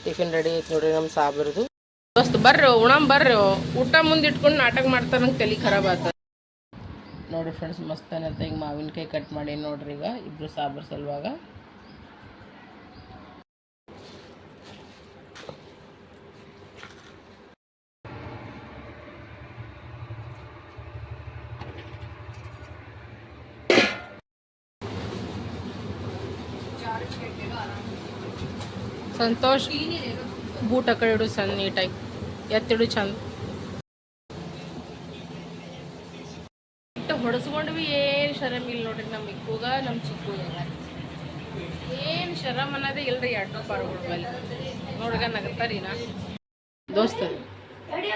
Tiffin ready ಐತೆ ನೋಡ್ರಿ ನಮ್ಮ ಸಾಬ್ರದು. ದೋಸ್ತ್ ಬರ್ರಿ ಉಣಂ ಬರ್ರಿ, ಊಟ ಮುಂದೆ ಇಟ್ಕೊಂಡು ನಾಟಕ ಮಾಡ್ತಾರೆ, ನಂಗೆ ತಲೆ ಖರಾಬ್ ಆಗ್ತದೆ ನೋಡ್ರಿ ಫ್ರೆಂಡ್ಸ್. ಮಸ್ತ್ ಅನ್ನತ್ತೆ. ಈಗ ಮಾವಿನಕಾಯಿ ಕಟ್ ಮಾಡಿ ನೋಡ್ರಿ, ಈಗ ಇಬ್ರು ಸಾಬ್ರ ಸಲುವಾಗ. ಸಂತೋಷ್ ಬೂಟ್ ಆ ಕಡೆ ಇಡು ಚಂದ ನೀಟಾಗಿ, ಎತ್ತಿಡು ಚಂದ. ಹೊಡೆಸ್ಕೊಂಡ್ವಿ ಏನು ಶರಮ್ ಇಲ್ಲ ನೋಡ್ರಿ ನಮ್ಮ ಇಕ್ಕೂಗ ನಮ್ಮ ಚಿಕ್ಕೂಗ. ಏನು ಶರಮ್ ಅನ್ನೋದೇ ಇಲ್ರಿ ಎರಡು ಪಾರುಗಳು ಮೇಲೆ ನೋಡ್ಗ ನಗತಾರೀ ನಾ ದೋಸ್ತ. ನೋಡ್ರಿ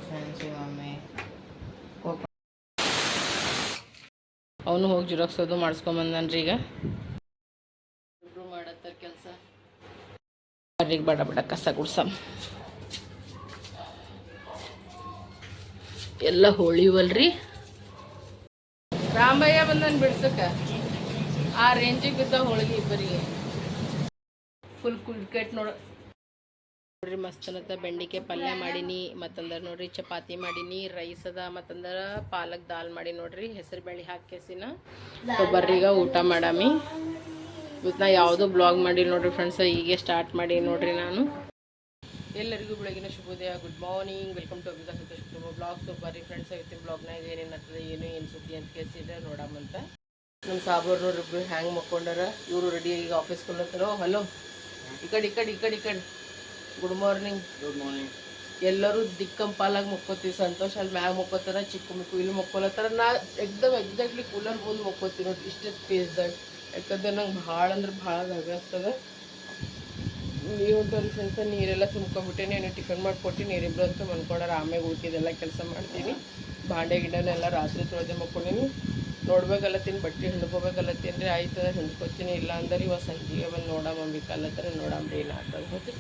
ಫ್ರೆಂಡ್ಸ್, ಒಮ್ಮೆ ಅವನು ಹೋಗಿ ಜಿರಾಕ್ಸ್ ಅದು ಮಾಡಿಸ್ಕೊಂಬಂದನ್ರಿ. ಈಗ ಇಬ್ರು ಮಾಡತ್ತಾರ ಕೆಲಸ. ಬರ್ರಿಗೆ ಬಡ ಬಡ ಕಸ ಗುಡ್ಸಮ್. ಎಲ್ಲ ಹೊಳಿವಲ್ರಿ. ರಾಮಯ್ಯ ಬಂದನ್ ಬಿಡ್ಸಕ್ಕ, ಆ ರೇಂಜಿಗೆ ಬಿದ್ದ ಹೋಳಿಗೆ ಇಬ್ಬರಿಗೆ ಫುಲ್ ಕ್ರಿಕೆಟ್ ನೋಡ್ರಿ. ಮಸ್ತ್ ಅನ್ನತ್ತ. ಬೆಂಡಿಕಾಯಿ ಪಲ್ಯ ಮಾಡೀನಿ, ಮತ್ತಂದ್ರೆ ನೋಡ್ರಿ ಚಪಾತಿ ಮಾಡೀನಿ, ರೈಸ್ ಅದ, ಮತ್ತಂದ್ರೆ ಪಾಲಕ್ ದಾಲ್ ಮಾಡಿ ನೋಡ್ರಿ, ಹೆಸರು ಬೇಳೆ ಹಾಕಿಸಿನ. ಬರ್ರೀಗ ಊಟ ಮಾಡಾಮಿ. ಇವತ್ತು ನಾ ಯಾವುದೋ ಬ್ಲಾಗ್ ಮಾಡಿ ನೋಡ್ರಿ ಫ್ರೆಂಡ್ಸ್, ಹೀಗೆ ಸ್ಟಾರ್ಟ್ ಮಾಡಿ ನೋಡ್ರಿ ನಾನು. ಎಲ್ಲರಿಗೂ ಬೆಳಗಿನ ಶುಭೋದಯ, good morning, welcome to Abika Santosh ಕುಟುಂಬ ಬ್ಲಾಗ್ಸ್. ಬರ್ರಿ ಫ್ರೆಂಡ್ಸ್, ಇವತ್ತಿನ ಬ್ಲಾಗ್ನಾಗ ಏನೇನಾಗ್ತದೆ ಏನು ಸುದ್ದಿ ಅಂತ ಕೇಳಿಸಿದ್ರೆ ನೋಡಾಮಂತ. ನಮ್ಮ ಸಾಬೋರು ನೋಡ್ರಿ ಇಬ್ರು ಹ್ಯಾಂಗೆ ಮಕ್ಕೊಂಡಾರ. ಇವರು ರೆಡಿ ಈಗ ಆಫೀಸ್ಗೆ ಹೋಗ್ಲತ್ತಾರೋ. ಹಲೋ, ಈ ಕಡೆ ಗುಡ್ ಮಾರ್ನಿಂಗ್. Good morning. ಎಲ್ಲರೂ ದಿಕ್ಕಂಪಾಲಾಗಿ ಮಕ್ಕೋತೀವಿ. ಸಂತೋಷ ಅಲ್ಲಿ ಮ್ಯಾಗ ಮಕ್ಕೋತಾರ, ಚಿಕ್ಕ ಮಿಕ್ಕು ಇಲ್ಲಿ ಮಕ್ಕೊಲತ್ತಾರ. ನಾ ಎಕ್ಸಾಕ್ಟ್ಲಿ ಕೂಲರ್ ಮುಂದೆ ಮಕ್ಕೋತೀವಿ ನೋಡ್ರಿ, ಇಷ್ಟೇ ಸ್ಪೇಸ್ದಾಗ. ಯಾಕಂದ್ರೆ ನಂಗೆ ಭಾಳ ಅಂದ್ರೆ ಭಾಳ ಆಗ್ತದೆ. ನೀವಂತವ್ರಿ ಫ್ರೆಂಡ್ಸ, ನೀರೆಲ್ಲ ತುಂಬ್ಕೊಂಡ್ಬಿಟ್ಟೆ, ನೀನು ಟಿಫನ್ ಮಾಡಿಕೊಟ್ಟು ನೀರಿಬ್ರು ಅಂತ ಮನ್ಕೊಂಡಾರ. ಆಮೇಲೆ ಉಳ್ಕಿದೆಲ್ಲ ಕೆಲಸ ಮಾಡ್ತೀನಿ. ಬಾಂಡೆ ಗಿಡನೆಲ್ಲ ರಾತ್ರಿ ತೊಳೆದೆ ಮಕ್ಕೊಂಡೀನಿ. ನೋಡ್ಬೇಕಲ್ಲತ್ತೀನಿ, ಬಟ್ಟೆ ಹಿಂಡ್ಕೋಬೇಕಲ್ಲತ್ತೀನಿ ರೀ. ಆಯ್ತದ ಹಿಂಡ್ಕೊತೀನಿ, ಇಲ್ಲ ಅಂದ್ರೆ ಇವಾಗ ಸಂಜೆಗೆ ಬಂದು ನೋಡಾಮಂಬಿಕಲ್ಲತ್ತರ ನೋಡಾಮ್ರಿ ಏನಾಗ್ತದೆ ಹೋಗಿ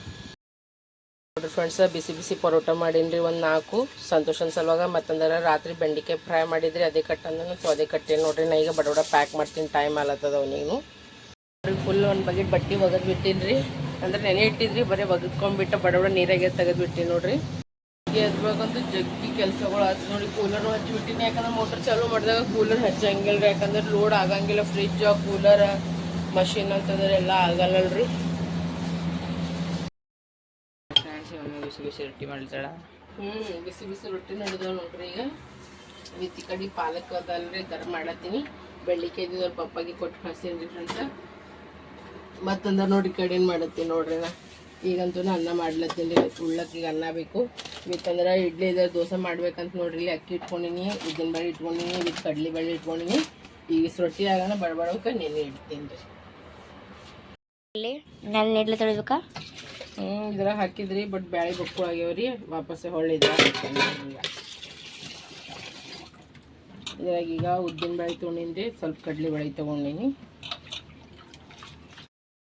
ನೋಡ್ರಿ ಫ್ರೆಂಡ್ಸ. ಬಿಸಿ ಬಿಸಿ ಪರೋಟ ಮಾಡೀನಿ ಒಂದು 4 ಸಂತೋಷನ ಸಲುವಾಗ. ಮತ್ತಂದ್ರೆ ರಾತ್ರಿ ಬೆಂಡಿಕಾಯಿ ಫ್ರೈ ಮಾಡಿದ್ರಿ, ಅದೇ ಕಟ್ಟಂದ್ರೆ ಅದೇ ಕಟ್ಟೇನು ನೋಡ್ರಿ. ನಾ ಈಗ ಬಡ ಪ್ಯಾಕ್ ಮಾಡ್ತೀನಿ, ಟೈಮ್ ಆಲತ್ತದ ಅವನಿಗೂ. ಫುಲ್ ಒಂದು ಬಕೆಟ್ ಬಟ್ಟೆ ಒಗದು ಬಿಟ್ಟಿನಿ ರೀ, ಅಂದ್ರೆ ನೆನೆ ಇಟ್ಟಿದ್ರಿ, ಬರೀ ಒಗದ್ಕೊಂಡ್ಬಿಟ್ಟು ಬಡ ನೀರಾಗೆ ತೆಗೆದ್ಬಿಟ್ಟಿನಿ ನೋಡ್ರಿ. ಎದ್ಬೇಕಂತೂ ಜಗ್ಗಿ ಕೆಲಸಗಳು ಆಯ್ತು ನೋಡಿ. ಕೂಲರ್ ಹಚ್ಚಿಬಿಟ್ಟಿನಿ, ಯಾಕಂದ್ರೆ ಮೋಟ್ರ್ ಚಾಲೂ ಮಾಡಿದಾಗ ಕೂಲರ್ ಹಚ್ಚಂಗಿಲ್ಲ ರೀ, ಯಾಕಂದ್ರೆ ಲೋಡ್ ಆಗಂಗಿಲ್ಲ. ಫ್ರಿಜ್ ಕೂಲರ್ ಮಷಿನ್ ಅಂತಂದ್ರೆ ಎಲ್ಲ ಆಗಲ್ಲಲ್ರಿ. ಬಿಸಿ ಬಿಸಿ ರೊಟ್ಟಿ ಮಾಡ್ತಾಳ. ಬಿಸಿ ಬಿಸಿ ರೊಟ್ಟಿ ನಡೆದವ ನೋಡ್ರಿ. ಈಗ ಈ ಕಡೆ ಪಾಲಕ್ ಅದಲ್ರಿ, ಗರಂ ಮಾಡತ್ತೀನಿ. ಬೆಳ್ಳಿಕಾಯಿ ಇದ್ದಿದ್ದು ಪಪ್ಪಾಗಿ ಕೊಟ್ಟು ಕಳ್ಸೀನಿ ರೀ ಫ್ರೆಂಡ್ಸ. ಮತ್ತಂದ್ರೆ ನೋಡಿ ಕಡೆ ಏನು ಮಾಡತ್ತೀನಿ ನೋಡ್ರಿ. ನಾ ಈಗಂತೂ ಅನ್ನ ಮಾಡ್ಲತ್ತೀನಿ ರೀ. ಉಳ್ಳಕ್ಕೆ ಈಗ ಅನ್ನ ಬೇಕು. ಬೇಕಂದ್ರೆ ಇಡ್ಲಿ ಇದ್ರೆ ದೋಸೆ ಮಾಡ್ಬೇಕಂತ ನೋಡ್ರಿ. ಇಲ್ಲಿ ಅಕ್ಕಿ ಇಟ್ಕೊಂಡಿನಿ, ಉದ್ದಿನ ಬೇಳೆ ಇಟ್ಕೊಂಡಿನಿ, ಇದು ಕಡ್ಲಿ ಬೇಳೆ ಇಟ್ಕೊಂಡಿನಿ. ಈಗ ರೊಟ್ಟಿ ಆಗೋಣ ಬಡಬಡಕ್ಕೆ ನೆನೆ ಇಡ್ತೀನಿ ರೀ. ನೆನೆ ತೊಳಿಬೇಕಾ? ಇದ್ರಾಗ ಹಾಕಿದ್ರಿ, ಬಟ್ ಬ್ಯಾಳೆ ಬಕ್ಕು ಆಗ್ಯಾವ್ರಿ. ವಾಪಸ್ಸೆ ಹೊಳ್ಳಿದ್ರ ಇದ್ರಾಗ ಈಗ ಉದ್ದಿನ ಬೇಳೆ ತೊಗೊಂಡಿನಿ, ಸ್ವಲ್ಪ ಕಡ್ಲಿ ಬೇಳೆ ತೊಗೊಂಡಿನಿ.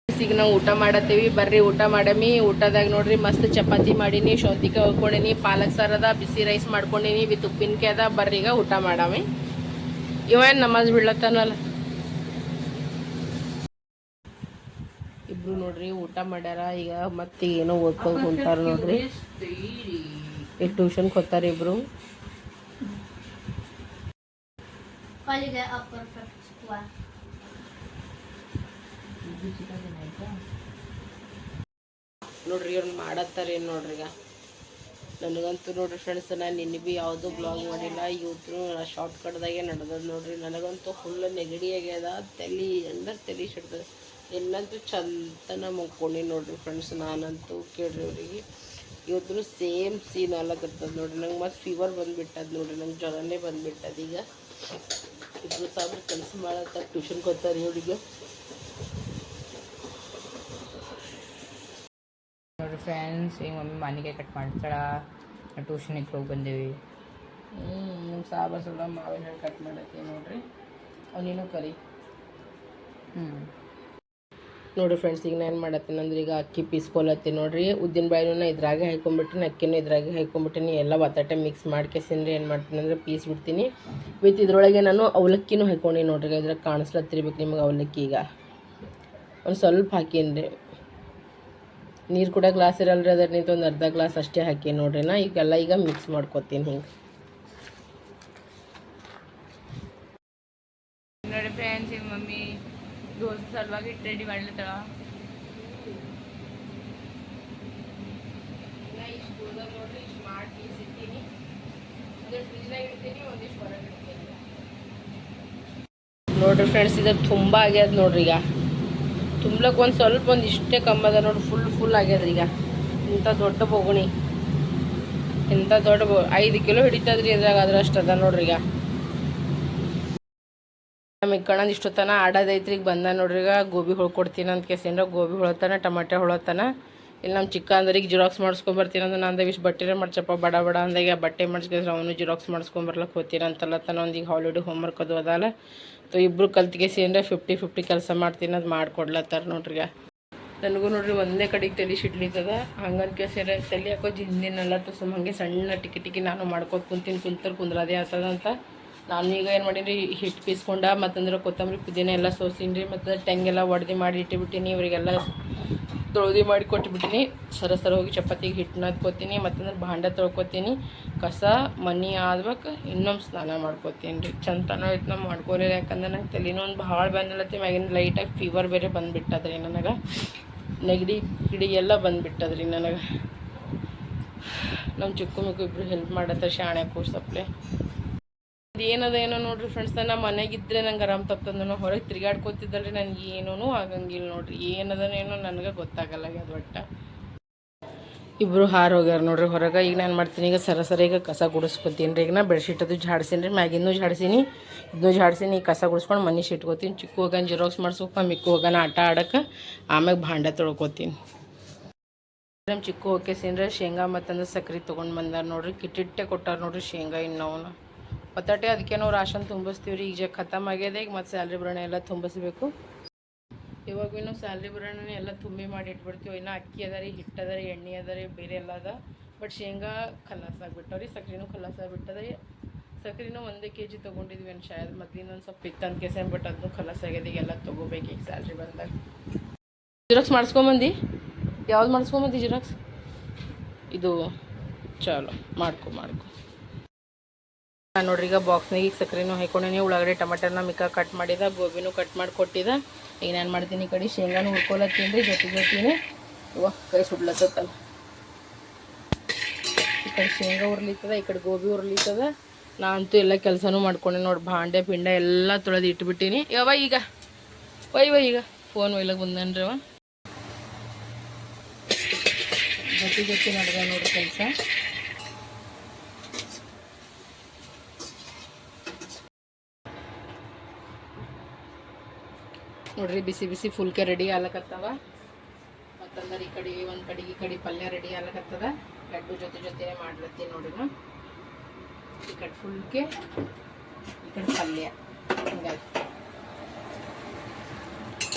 ಈಗ ನಾವು ಊಟ ಮಾಡತ್ತೀವಿ, ಬರ್ರಿ ಊಟ ಮಾಡಮಿ. ಊಟದಾಗ ನೋಡ್ರಿ ಮಸ್ತ್ ಚಪಾತಿ ಮಾಡೀನಿ, ಸೌತಿಕಾಯಿ ಹೊಡ್ಕೊಂಡಿನಿ, ಪಾಲಕ್ ಸಾರು ಅದ, ಬಿಸಿ ರೈಸ್ ಮಾಡ್ಕೊಂಡಿನಿ ವಿತ್ ಉಪ್ಪಿನಕಾಯಿ ಅದ. ಬರ್ರಿ ಈಗ ಊಟ ಮಾಡಮಿ. ಇವೇನು ನಮಾಜ್ ಬೀಳತ್ತಾನಲ್ಲ. ಇಬ್ರು ನೋಡ್ರಿ ಊಟ ಮಾಡ್ಯಾರ. ಈಗ ಮತ್ತೆ ಏನೋ ಓದ್ಕೊಂಡು ಕುಂತಾರ ನೋಡ್ರಿ. ಈಗ ಟ್ಯೂಷನ್ಗೆ ಹೋಗ್ತಾರೆ ಇಬ್ರು. ನೋಡ್ರಿ ಇವ್ರು ಮಾಡತ್ತಾರೇನು ನೋಡ್ರಿ. ಈಗ ನನಗಂತೂ ನೋಡ್ರಿ ಫ್ರೆಂಡ್ಸ್, ನಾನು ನಿನ್ನೆ ಭೀ ಯಾವುದೂ ಬ್ಲಾಗ್ ಮಾಡಿಲ್ಲ, ಇವತ್ತು ಶಾರ್ಟ್ ಕಟ್ದಾಗೆ ನಡೆದದ ನೋಡ್ರಿ. ನನಗಂತೂ ಫುಲ್ ನೆಗಡಿ ಆಗ್ಯದ, ತಲೆ ಸಿಡ್ತದೆ. ಇನ್ನಂತೂ ಚಂತನ ಮಕ್ಕೊಂಡಿ ನೋಡ್ರಿ ಫ್ರೆಂಡ್ಸ್. ನಾನಂತೂ ಕೇಳ್ರಿ ಅವರಿಗೆ ಇವತ್ತು ಸೇಮ್ ಸೀನ್ ಆಗ್ಲತ್ತದ ನೋಡ್ರಿ. ನಂಗೆ ಮತ್ತೆ ಫೀವರ್ ಬಂದುಬಿಟ್ಟದ ನೋಡ್ರಿ, ನಂಗೆ ಜ್ವರನೇ ಬಂದುಬಿಟ್ಟದ. ಈಗ ಇಬ್ಬರು ಸಾಬ್ರು ಕೆಲಸ ಮಾಡತ್ತಾರೆ, ಟ್ಯೂಷನ್ಗೆ ಹೋಗ್ತಾರೆ ಇವರಿಗೆ. ನೋಡ್ರಿ ಫ್ರೆಂಡ್ಸ್, ಈಗ ಮಮ್ಮಿ ಮಾವಿನಕಾಯಿ ಕಟ್ ಮಾಡ್ತಾಳ. ಟ್ಯೂಷನಿಗೆ ಹೋಗಿ ಬಂದೇವಿ. ನಮ್ಮ ಸಾಬ ಸಲ ಮಾವಿನ ಹಣ್ಣು ಕಟ್ ಮಾಡತ್ತೀವಿ ನೋಡ್ರಿ. ಅವನೇನು ಕರಿ ನೋಡಿರಿ ಫ್ರೆಂಡ್ಸ್. ಈಗ ನಾನು ಮಾಡತ್ತೀನಿ ಅಂದ್ರೆ ಈಗ ಅಕ್ಕಿ ಪೀಸ್ಕೊಲತ್ತೀನಿ ನೋಡ್ರಿ. ಉದ್ದಿನ ಬೇಳೆನ ಇದ್ರಾಗೆ ಹಾಕೊಂಡ್ಬಿಟ್ಟಿನಿ, ಅಕ್ಕಿನೂ ಇದ್ರಾಗೆ ಹಾಕೊಂಡ್ಬಿಟ್ಟಿನಿ. ಎಲ್ಲ ಬತ್ತಾಟೆ ಮಿಕ್ಸ್ ಮಾಡ್ಕೇಸಿನ್ರಿ ಏನು ಮಾಡ್ತೀನಿ ಅಂದ್ರೆ ಪೀಸ್ ಬಿಡ್ತೀನಿ. ವಿತ್ ಇದ್ರೊಳಗೆ ನಾನು ಅವಲಕ್ಕಿನೂ ಹಾಕ್ಕೊಂಡು ನೋಡ್ರಿ. ಇದ್ರಾಗ ಕಾಣಿಸ್ಲತ್ತಿರ್ಬೇಕು ನಿಮ್ಗೆ ಅವಲಕ್ಕಿ. ಈಗ ಒಂದು ಸ್ವಲ್ಪ ಹಾಕೀನಿ ರೀ. ನೀರು ಕೂಡ ಗ್ಲಾಸ್ ಇರಲ್ರಿ ಅದ್ರ ನಿಂತ ಒಂದು ಅರ್ಧ ಗ್ಲಾಸ್ ಅಷ್ಟೇ ಹಾಕಿ ನೋಡ್ರಿ ನಾ ಈಗೆಲ್ಲ ಈಗ ಮಿಕ್ಸ್ ಮಾಡ್ಕೊತೀನಿ ಹಿಂಗೆ. ನೋಡಿ ಫ್ರೆಂಡ್ಸ್, ಈಗ ಮಮ್ಮಿ ದೋಸೆ ಸಲುವಾಗಿ ಹಿಟ್ಟು ರೆಡಿ ಮಾಡ್ಲತ್ತಾಳ. ನೋಡ್ರಿ ಫ್ರೆಂಡ್ಸ್, ಇದು ತುಂಬ ಆಗ್ಯದ ನೋಡ್ರಿ. ಈಗ ತುಂಬಲಕ್ಕೆ ಒಂದು ಸ್ವಲ್ಪ ಒಂದು ಇಷ್ಟೇ ಕಮ್ಮಿ ಅದ ನೋಡ್ರಿ. ಫುಲ್ ಆಗ್ಯದ್ರಿ ಈಗ. ಇಂಥ ದೊಡ್ಡ ಬೋಗುಣಿ, ಇಂಥ ದೊಡ್ಡ 5 ಕಿಲೋ ಹಿಡಿತದ್ರಿ ಇದ್ರಾಗ. ಅದ್ರಷ್ಟು ಅದ ನೋಡ್ರಿ. ಈಗ ನಮಗೆ ಕಣಂದು ಇಷ್ಟೊತ್ತನ ಆಡೋದೈತ್ರಿ. ಈಗ ಬಂದ ನೋಡ್ರಿ. ಈಗ ಗೋಬಿ ಹೊಳ್ಕೊಡ್ತೀನಿ ಅಂತ ಕೇಸೇನ್ರ ಗೋಬಿ ಹೊಳತಾನ, ಟಮಾಟೆ ಹೊಳತಾನ. ಇಲ್ಲಿ ನಮ್ಮ ಚಿಕ್ಕ ಅಂದ್ರೆ ಈಗ ಜಿರಾಕ್ಸ್ ಮಾಡಿಸ್ಕೊಂಬರ್ತೀನಿ ಅಂದ್ರೆ ನಂದು ಇಷ್ಟು ಬಟ್ಟೆನೇ ಮಾಡ್ಸಪ್ಪ ಬಡ ಅಂದಾಗ ಬಟ್ಟೆ ಮಾಡಿಸ್ಕೊಂಡ್ರೆ ಅವನು ಜಿರಾಕ್ಸ್ ಮಾಡಿಸ್ಕೊಂಬರ್ಲಕ್ಕೆ ಹೋಗ್ತೀನಿ ಅಂತಲ್ಲ ತನ. ಒಂದು ಈಗ ಹಾಲಿಡೇ ಹೋಮ್ವರ್ಕ್ ಅದು ಅದಲ್ಲ. ಸೊ ಇಬ್ಬರು ಕಲ್ತ್ಗೆಸೇನ್ರ 50-50 ಕೆಲಸ ಮಾಡ್ತೀನಿ ಅದು ಮಾಡಿಕೊಡ್ಲತ್ತಾರ ನೋಡ್ರಿ. ಈಗ ನನಗೂ ನೋಡ್ರಿ ಒಂದೇ ಕಡೆಗೆ ತಲೆ ಶಿಡ್ಲಿತ್ತದ. ಹಂಗಂತ ಕೇಸೇರ ತಲೆ ಹಾಕೋ ಜಿಂದಿನೆಲ್ಲ ಸುಮ್ಮ ಹಾಗೆ ಸಣ್ಣ ಟಿಕಿ ನಾನು ಮಾಡ್ಕೊತ ಕುಂದ್ರದೇ ಆಗ್ತದಂತ ನಾನು ಈಗ ಏನು ಮಾಡೀನಿ, ಹಿಟ್ಟು ಪೀಸ್ಕೊಂಡ ಮತ್ತಂದ್ರೆ ಕೊತ್ತಂಬರಿ ಪುದೀನ ಎಲ್ಲ ಸೋಸೀನಿ ರೀ. ಮತ್ತು ಟೆಂಗೆಲ್ಲ ಒಡೆದು ಮಾಡಿ ಇಟ್ಟುಬಿಟ್ಟಿನಿ. ಇವರಿಗೆಲ್ಲ ತೊಳ್ದು ಮಾಡಿ ಕೊಟ್ಬಿಟ್ಟಿನಿ. ಸರ ಹೋಗಿ ಚಪಾತಿಗೆ ಹಿಟ್ಟು ನಾದ್ಕೋತೀನಿ. ಮತ್ತಂದ್ರೆ ಭಾಂಡೆ ತೊಳ್ಕೊತೀನಿ. ಕಸ ಮನೆ ಆದ್ಬೇಕು ಇನ್ನೊಮ್ಮೆ ಸ್ನಾನ ಮಾಡ್ಕೋತೀನಿ ರೀ. ಚಂತನ ಐತೆ ನಾವು ಮಾಡ್ಕೊಲಿಲ್ಲ. ಯಾಕಂದ್ರೆ ನಂಗೆ ತಲೆನೂ ಒಂದು ಭಾಳ ಬಂದಿಲ್ಲತ್ತೆ. ಮ್ಯಾಗಿನ ಲೈಟಾಗಿ ಫೀವರ್ ಬೇರೆ ಬಂದುಬಿಟ್ಟದ್ರಿ ನನಗೆ. ನೆಗಡಿ ಗಿಡಿ ಎಲ್ಲ ಬಂದುಬಿಟ್ಟದ್ರಿ ನನಗೆ. ನಮ್ಮ ಚಿಕ್ಕು ಮಿಕ್ಕು ಇಬ್ಬರು ಹೆಲ್ಪ್ ಮಾಡತ್ತೆ ಶಾಣೆ ಕೂಸಪ್ಲೆ. ಏನೋ ನೋಡ್ರಿ ಫ್ರೆಂಡ್ಸ್, ನಮ್ಮ ಮನೆಗಿದ್ರೆ ನಂಗೆ ಆರಾಮ್ ತಪ್ತಂದ್ರೆ ನಾನು ಹೊರಗೆ ತಿರುಗಾಡ್ಕೋತಿದ್ದಲ್ರಿ ನನಗೆ ಏನೂ ಆಗಂಗಿಲ್ಲ ನೋಡ್ರಿ. ಏನೋ ನನಗೆ ಗೊತ್ತಾಗಲ್ಲ ಅದು ಒಟ್ಟು. ಇಬ್ಬರು ಹಾರು ಹೋಗ್ಯಾರ ನೋಡ್ರಿ ಹೊರಗೆ. ಈಗ ನಾನು ಮಾಡ್ತೀನಿ, ಈಗ ಸರ ಈಗ ಕಸ ಗುಡಿಸ್ಕೊತೀನಿ ರೀ. ಈಗ ನಾ ಬೆಡ್ಶೀಟ್ ಅದು ಝಾಡ್ಸೀನಿ ರೀ. ಮ್ಯಾಗಿನೂ ಝಾಡ್ಸೀನಿ, ಇದನ್ನೂ ಝಾಡ್ಸೀನಿ. ಈಗ ಕಸ ಗುಡಿಸ್ಕೊಂಡು ಮನೆ ಶಿಟ್ಕೋತೀನಿ. ಚಿಕ್ಕು ಹೋಗಾನ ಜಿರಾಕ್ಸ್ ಮಾಡ್ಸ್ಕೊಪ್ಪ, ಮಿಕ್ಕು ಹೋಗಾನ ಆಟ ಆಡೋಕೆ, ಆಮ್ಯಾಗ ಭಾಂಡೆ ತೊಳ್ಕೊತೀನಿ. ನಮ್ಮ ಚಿಕ್ಕು ಹೋಗ್ಕೇಸೀನ್ರಿ ಶೇಂಗಾ ಮತ್ತಂದ್ರೆ ಸಕ್ರೆ ತೊಗೊಂಡು ಬಂದಾರ ನೋಡ್ರಿ. ಕಿಟ್ಟಿಟ್ಟೆ ಕೊಟ್ಟಾರ ನೋಡ್ರಿ ಶೇಂಗಾ. ಇನ್ನವನ್ನ ಪತಾಟೆ ಅದಕ್ಕೆ ನಾವು ರಾಶನ್ ತುಂಬಿಸ್ತೀವಿ ರೀ. ಈಗ ಖತಮ್ ಆಗ್ಯದ. ಈಗ ಮತ್ತು ಸ್ಯಾಲ್ರಿ ಬರೋಣ ಎಲ್ಲ ತುಂಬಿಸ್ಬೇಕು. ಇವಾಗ ಇನ್ನೂ ಸ್ಯಾಲ್ರಿ ಬರೋಣ ಎಲ್ಲ ತುಂಬಿ ಮಾಡಿ ಇಟ್ಬಿಡ್ತೀವಿ. ಇನ್ನೂ ಅಕ್ಕಿ ಅದ ರೀ, ಹಿಟ್ಟು ಅದ ರೀ, ಎಣ್ಣೆ ಅದ ರೀ, ಬೇರೆ ಎಲ್ಲ ಅದ. ಬಟ್ ಶೇಂಗಾ ಖಲಾಸ ಆಗಿಬಿಟ್ಟವ್ರಿ. ಸಕ್ರೆನೂ ಖಲಾಸ ಆಗಿಬಿಟ್ಟದ ರೀ. ಸಕ್ರೆನೂ 1 kg ತೊಗೊಂಡಿದ್ವಿ ಅಂತ ಶಾಯದ್ ಮೊದಲಿನ ಒಂದು ಸ್ವಲ್ಪ ಇತ್ತು ಅಂತ ಕೇಸ. ಬಟ್ ಅದನ್ನು ಖಲಾಸ ಆಗ್ಯದ. ಈಗೆಲ್ಲ ತೊಗೋಬೇಕು ಈಗ ಸ್ಯಾಲ್ರಿ ಬಂದಾಗ. ಜಿರಾಕ್ಸ್ ಮಾಡಿಸ್ಕೊಂಬಂದು ಯಾವ್ದು ಮಾಡಿಸ್ಕೊಂಬಂದು ಜಿರಾಕ್ಸ್? ಇದು ಚಲೋ ಮಾಡ್ಕೊ ನೋಡ್ರಿ. ಈಗ ಬಾಕ್ಸ್ನಾಗ ಈಗ ಸಕ್ರೆನೂ ಹಾಕೊಂಡೇನಿ. ಉಳ್ಳಾಗಡ್ಡೆ ಟಮಾಟರ್ನ ಮಿಕ್ಕ ಕಟ್ ಮಾಡಿದ, ಗೋಬಿನೂ ಕಟ್ ಮಾಡಿ ಕೊಟ್ಟಿದ. ಈಗ ನಾನು ಮಾಡ್ತೀನಿ, ಈ ಕಡೆ ಶೇಂಗಾನು ಹುರ್ಕೊಳತ್ತೀನಿ ರೀ. ಜೊತೆನೆ ಕೈ ಸುಡ್ಲತ್ತಲ್ಲ. ಈ ಕಡೆ ಶೇಂಗಾ ಉರ್ಲಿತ್ತದ, ಈ ಕಡೆ ಗೋಬಿ ಉರ್ಲಿತ್ತದ. ನಾ ಅಂತೂ ಎಲ್ಲ ಕೆಲಸನೂ ಮಾಡ್ಕೊಂಡೆ ನೋಡಿ. ಭಾಂಡೆ ಪಿಂಡ ಎಲ್ಲ ತೊಳೆದು ಇಟ್ಬಿಟ್ಟಿನಿ. ಈಗ ಈಗ ಫೋನ್ ಒಯ್ಲಕ್ಕೆ ಬಂದನ್ರಿ ಅವ. ಜೊತೆ ನಡೆದ ನೋಡ್ರಿ ಕೆಲಸ. ನೋಡ್ರಿ ಬಿಸಿ ಫುಲ್ಕೆ ರೆಡಿ ಆಗ್ಲಕತ್ತವ. ಮತ್ತಂದ್ರೆ ಈ ಕಡೆ ಒಂದು ಕಡೆ ಪಲ್ಯ ರೆಡಿ ಆಗ್ಲಕತ್ತದ. ಲಡ್ಡು ಜೊತೆನೇ ಮಾಡ್ಲತ್ತೀನಿ ನೋಡ್ರಿ. ನಾ ಈ ಕಡೆ ಫುಲ್ಕೆ, ಈ ಕಡೆ ಪಲ್ಯ ಹಿಂಗಾಗಿ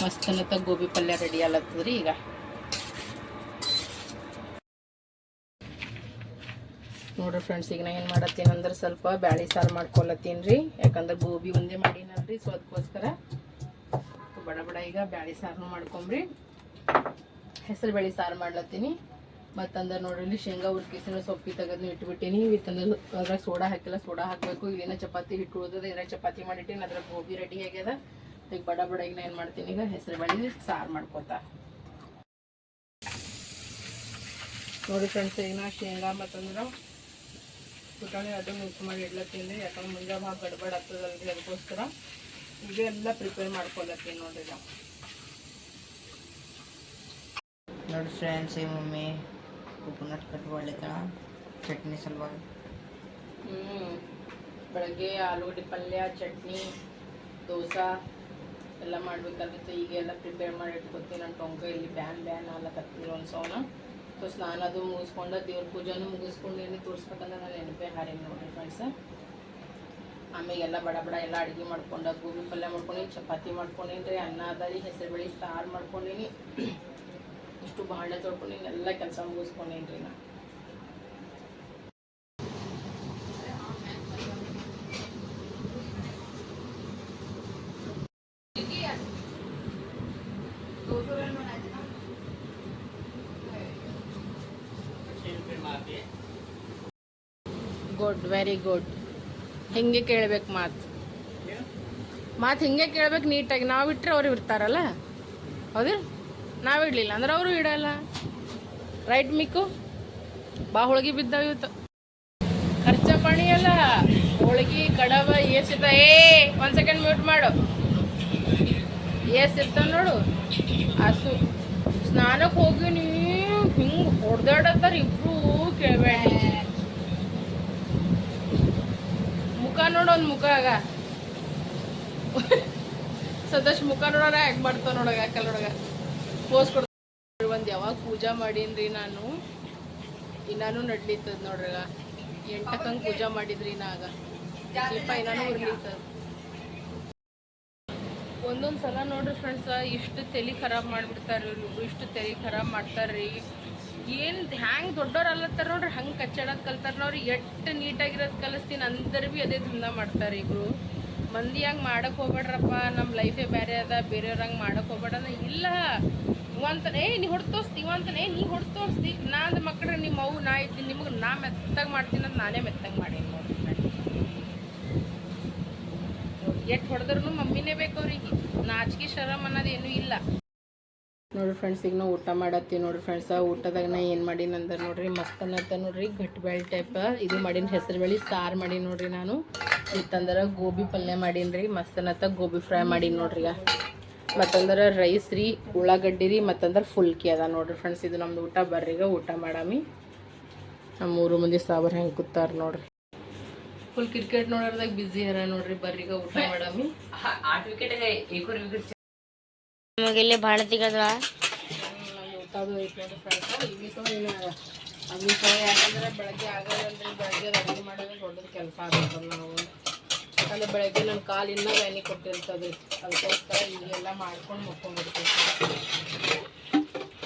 ಮಸ್ತ್ ಅನ್ನತ್ತ. ಗೋಬಿ ಪಲ್ಯ ರೆಡಿ ಆಗ್ಲತ್ತದ್ರಿ. ಈಗ ನೋಡ್ರಿ ಫ್ರೆಂಡ್ಸ್, ಈಗ ನಾ ಏನು ಮಾಡತ್ತೀನಿ ಅಂದ್ರೆ ಸ್ವಲ್ಪ ಬ್ಯಾಳಿ ಸಾರು ಮಾಡ್ಕೊಳತ್ತೀನಿ ರೀ. ಯಾಕಂದ್ರೆ ಗೋಬಿ ಒಂದೇ ಮಾಡೀನಲ್ರಿ. ಸೊ ಅದಕ್ಕೋಸ್ಕರ ಬಡ ಈಗ ಬ್ಯಾಳಿ ಸಾರು ಮಾಡ್ಕೊಂಬ್ರಿ. ಹೆಸರು ಬೇಳೆ ಸಾರು ಮಾಡ್ಲತ್ತೀನಿ. ಮತ್ತಂದ್ರೆ ನೋಡ್ರಿ ಇಲ್ಲಿ ಶೇಂಗಾ ಹುರ್ಕಿಸಿನ ಸೊಪ್ಪಿ ತೆಗೆದು ಇಟ್ಬಿಟ್ಟಿನಿ. ಇತ್ತಂದ್ರೆ ಅದ್ರಾಗ ಸೋಡಾ ಹಾಕಿಲ್ಲ, ಸೋಡಾ ಹಾಕಬೇಕು. ಇಲ್ಲೇನೋ ಚಪಾತಿ ಹಿಟ್ಟು ಉಳಿದದ, ಇದ್ರಾಗ ಚಪಾತಿ ಮಾಡಿಟ್ಟಿನಿ. ಅದ್ರಾಗ ಗೋಬಿ ರೆಡಿ ಆಗ್ಯದ. ಈಗ ಬಡ ಈಗ ಏನು ಮಾಡ್ತೀನಿ, ಈಗ ಹೆಸರು ಬೇಳೆ ಸಾರು ಮಾಡ್ಕೋತಾ ನೋಡಿ ಫ್ರೆಂಡ್ಸ್. ಈಗ ನಾ ಶೇಂಗಾ ಮತ್ತಂದ್ರೆ ಪುಟಾಣಿ ಅದು ಮಿಕ್ಸ್ ಮಾಡಿ ಇಡ್ಲತ್ತೀನಿ. ಯಾಕಂದ್ರೆ ಮುಂಜಾನೆ ಭಾಳ ಗಡ್ಬಡ್ ಆಗ್ತದಲ್ರಿ. ಅದಕ್ಕೋಸ್ಕರ ಇದೆಲ್ಲ ಪ್ರಿಪೇರ್ ಮಾಡ್ಕೊಳತ್ತೀನಿ ನೋಡ್ರಿ. ನೋಡಿ ಫ್ರೆಂಡ್ಸ್, ಈ ಮಮ್ಮಿ ಕೋಕೋನಟ್ ಕಟ್ ಮಾಡ್ಲಿಕ್ಕ ಚಟ್ನಿ ಸಲುವಾಗಿ. ಬೆಳಗ್ಗೆ ಆಲೂಗಡ್ಡೆ ಪಲ್ಯ, ಚಟ್ನಿ, ದೋಸೆ ಎಲ್ಲ ಮಾಡ್ಬೇಕಾಗಿತ್ತು. ಈಗೆಲ್ಲ ಪ್ರಿಪೇರ್ ಮಾಡಿ ಇಟ್ಕೊತೀನಿ. ನನ್ನ ಟೊಂಕ ಇಲ್ಲಿ ಬ್ಯಾನ್ ಆಗ್ಲಕತ್ತೀನಿ ಒಂದು ಸೌನ. ಸೊ ಸ್ನಾನ ಅದು ಮುಗಿಸ್ಕೊಂಡು ದೇವ್ರ ಪೂಜೆನೂ ಮುಗಿಸ್ಕೊಂಡು ಏನೇ ತೋರಿಸ್ಬೇಕಂದ್ರೆ ನಾನು ನೆನಪೇ ಹಾರೇನಿ ನೋಡ್ರಿ ಫ್ರೆಂಡ್ಸ್. ಆಮೇಲೆ ಎಲ್ಲ ಬಡ ಎಲ್ಲ ಅಡುಗೆ ಮಾಡ್ಕೊಂಡು ಗೋಬಿ ಪಲ್ಯ ಮಾಡ್ಕೊಂಡೀನಿ, ಚಪಾತಿ ಮಾಡ್ಕೊಂಡೀನಿ ರೀ, ಅನ್ನ ಅದ ರೀ, ಹೆಸರು ಬೇಳೆ ಸಾರು ಮಾಡ್ಕೊಂಡೀನಿ. ಇಷ್ಟು ಭಾಂಡೆ ತೊಳ್ಕೊಂಡೀನಿ, ಎಲ್ಲ ಕೆಲಸ ಮುಗಿಸ್ಕೊಂಡೀನಿ ರೀ. ನಾನು ಗುಡ್, ವೆರಿ ಗುಡ್. ಹಿಂಗೆ ಕೇಳ್ಬೇಕು ಮಾತು ಹಿಂಗೆ ಕೇಳ್ಬೇಕು ನೀಟಾಗಿ. ನಾವು ಇಟ್ಟರೆ ಅವ್ರು ಇರ್ತಾರಲ್ಲ, ಹೌದಿಲ್ಲ? ನಾವು ಇಡಲಿಲ್ಲ ಅಂದ್ರೆ ಅವರು ಇಡಲ್ಲ. ರೈಟ್ ಮಿಕ್ಕು? ಬಾ ಹೋಳ್ಗೆ ಬಿದ್ದಾವ ಇವತ್ತು. ಖರ್ಚ ಪಾಣಿ ಅಲ್ಲ, ಹೋಳ್ಗಿ ಕಡಬ ಏಸಿರ್ತಾವ. ಒಂದು ಸೆಕೆಂಡ್ ಮ್ಯೂಟ್ ಮಾಡು. ಏಸಿರ್ತಾವ ನೋಡು. ಹಸು ಸ್ನಾನಕ್ಕೆ ಹೋಗಿ ನೀವು ಹಿಂಗೆ ಹೊಡೆದಾಡತ್ತಾರ ಇಬ್ರು. ಕೇಳಬೇಡಿ. ಮುಖ ನೋಡು, ಒಂದು ಮುಖ ಆಗ ಸದಶ್ ಮುಖ ನೋಡೋಣ ಹೆಂಗೆ ಮಾಡ್ತಾವ ನೋಡಗ. ಕಲ್ಲೊಳಗ ಪೋಸ್ ಕೊಡ್ತಾರೆ. ಒಂದು ಯಾವಾಗ ಪೂಜಾ ಮಾಡೀನ್ರಿ ನಾನು. ಇನ್ನಾನು ನಡ್ಲಿತ್ತದ ನೋಡ್ರಿಗ. 8 ಪೂಜಾ ಮಾಡಿದ್ರಿ ಆಗ. ದೀಪ ಇನ್ನಾನು ಉರ್ಲಿತ್ತದ. ಒಂದೊಂದು ಸಲ ನೋಡ್ರಿ ಫ್ರೆಂಡ್ಸ, ಇಷ್ಟು ತಲೆ ಖರಾಬ್ ಮಾಡಿಬಿಡ್ತಾರೆ ಇವರು. ಇಷ್ಟು ತಲೆ ಖರಾಬ್ ಮಾಡ್ತಾರ್ರಿ. ಏನು ಹ್ಯಾಂಗೆ ದೊಡ್ಡವ್ರು ಅಲ್ಲತ್ತಾರ ನೋಡ್ರಿ, ಹಂಗೆ ಕಚ್ಚಾಡೋದು ಕಲ್ತಾರೆ ನೋಡ್ರಿ. ಎಷ್ಟು ನೀಟಾಗಿರೋದು ಕಲಿಸ್ತೀನಿ ಅಂದ್ರೆ ಭೀ ಅದೇ ದಂಧ ಮಾಡ್ತಾರೆ ಇವರು. ಮಂದಿ ಹಂಗೆ ಮಾಡಕ್ಕೆ ಹೋಗ್ಬೇಡ್ರಪ್ಪ, ನಮ್ಮ ಲೈಫೇ ಬೇರೆ ಅದ, ಬೇರೆಯವ್ರ ಹಂಗೆ ಮಾಡಕ್ಕೆ ಹೋಗ್ಬೇಡ. ಇಲ್ಲ ಇವಂತಾನೆ ನೀ ಹೊಡೆದು ತೋರಿಸ್ತಿ, ಇವಂತಾನೆ ನೀ ಹೊಡೆದು ತೋರಿಸ್ತಿ. ನಾನು ಮಕ್ಕಳು ನಿಮ್ಮ ಅವು ನಾ ಇದ್ದೀನಿ, ನಿಮಗೆ ನಾ ಮೆತ್ತಾಗಿ ಮಾಡ್ತೀನಿ ಅಂತ ನಾನೇ ಮೆತ್ತಾಗಿ ಮಾಡೀನಿ ನೋಡ್ರಿ. ಎಷ್ಟು ಹೊಡೆದ್ರೂ ಮಮ್ಮಿನೇ ಬೇಕು ಅವ್ರಿಗೆ. ನಾಚಿಕೆ ಶರಮ್ ಅನ್ನೋದು ಏನೂ ಇಲ್ಲ ನೋಡ್ರಿ ಫ್ರೆಂಡ್ಸ್. ಈಗ ನಾವು ಊಟ ಮಾಡತ್ತೀವಿ ನೋಡ್ರಿ ಫ್ರೆಂಡ್ಸ. ಊಟದಾಗ ನಾ ಏನು ಮಾಡೀನಿ ಅಂದ್ರೆ ನೋಡ್ರಿ, ಮಸ್ತ್ ಅನ್ನತ್ತ ನೋಡ್ರಿ. ಗಟ್ಟಿಬೇಳೆ ಟೈಪ್ ಇದು ಮಾಡೀನಿ. ಹೆಸರು ಬೇಳೆ ಸಾರು ಮಾಡೀನಿ ನೋಡ್ರಿ ನಾನು. ಇತ್ತಂದ್ರೆ ಗೋಬಿ ಪಲ್ಯ ಮಾಡೀನಿ ರೀ. ಮಸ್ತ್ ಅನ್ನತ್ತ ಗೋಬಿ ಫ್ರೈ ಮಾಡೀನಿ ನೋಡ್ರಿ. ಈಗ ಮತ್ತಂದ್ರೆ ರೈಸ್ ರೀ, ಉಳ್ಳಾಗಡ್ಡಿ ರೀ, ಮತ್ತಂದ್ರೆ ಫುಲ್ಕಿ ಅದ ನೋಡ್ರಿ ಫ್ರೆಂಡ್ಸ್. ಇದು ನಮ್ದು ಊಟ. ಬರ್ರಿಗ ಊಟ ಮಾಡಾಮಿ. ನಮ್ಮ 3 ಮಂದಿ ಸಾಬರ್ ಹೆಂಗೆ ಕೂತಾರ ನೋಡ್ರಿ. ಫುಲ್ ಕ್ರಿಕೆಟ್ ನೋಡೋದಾಗ ಬಿಸಿ ಅರ ನೋಡ್ರಿ. ಬರ್ರಿಗ ಊಟ ಮಾಡಾಮಿ. 8 ವಿಕೆಟ್ ನಮಗೆಲ್ಲೇ ಭಾಳ ತೆಗದ ಊಟದು ಐತೆ ನೋಡ್ರಿ ಫ್ರೆಂಡ್ಸ್. ಅವಿ ಯಾಕಂದ್ರೆ ಬೆಳಗ್ಗೆ ಆಗೋದಲ್ರಿ. ಬೆಳಗ್ಗೆ ಅಡುಗೆ ಮಾಡೋದು ದೊಡ್ಡದು ಕೆಲಸ ಆಗತ್ತಲ್ಲ ನಾವು. ಯಾಕಂದ್ರೆ ಬೆಳಗ್ಗೆ ನನ್ನ ಕಾಲು ಇನ್ನೂ ವ್ಯಾನಿ ಕೊಟ್ಟಿರ್ತದೆ. ಅದಕ್ಕೋಸ್ಕರ ಈಗೆಲ್ಲ ಮಾಡ್ಕೊಂಡು ಮುಕ್ಕೊಂಡ್ಬಿಡ್ತೀವಿ.